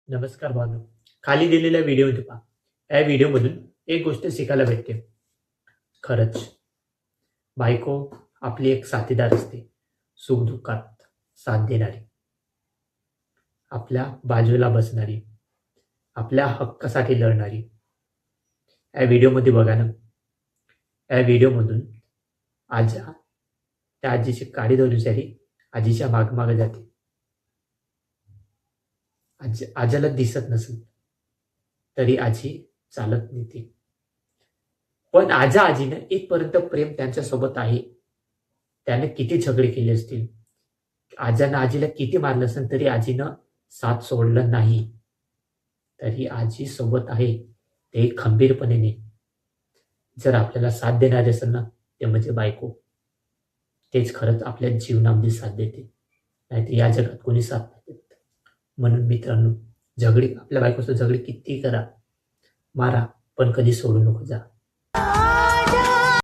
नमस्कार बांधव. खाली दिलेल्या व्हिडिओ पहा. या व्हिडिओमधून एक गोष्ट शिकायला भेटते. खरंच बायको आपली एक साथीदार असते. सुखदुःखात साथ देणारी, आपल्या बाजूला बसणारी, आपल्या हक्कासाठी लढणारी. या व्हिडिओमध्ये बघा ना, या व्हिडिओमधून आजा त्या आजीची काडी धरण्यासाठी आजीच्या मागमागे जाते. आजाला दिसत नसेल तरी आजी चालत नेते. पण आजीनं इथपर्यंत प्रेम त्यांच्यासोबत आहे. त्याने किती झगडे केले असतील, आजानं आजीला किती मारलं असेल तरी आजीनं साथ सोडलं नाही. तरी आजी सोबत आहे ते खंबीरपणे. जर आपल्याला साथ देणारे असेल ना, ते म्हणजे बायको. तेच खरंच आपल्या जीवनामध्ये साथ देते. नाहीतर या जगात कोणी साथ नाही देत. म्हणून मित्रांनो, आपल्या बायकोचं झगडे किती करा, मारा, पण कधी सोडू नको जा.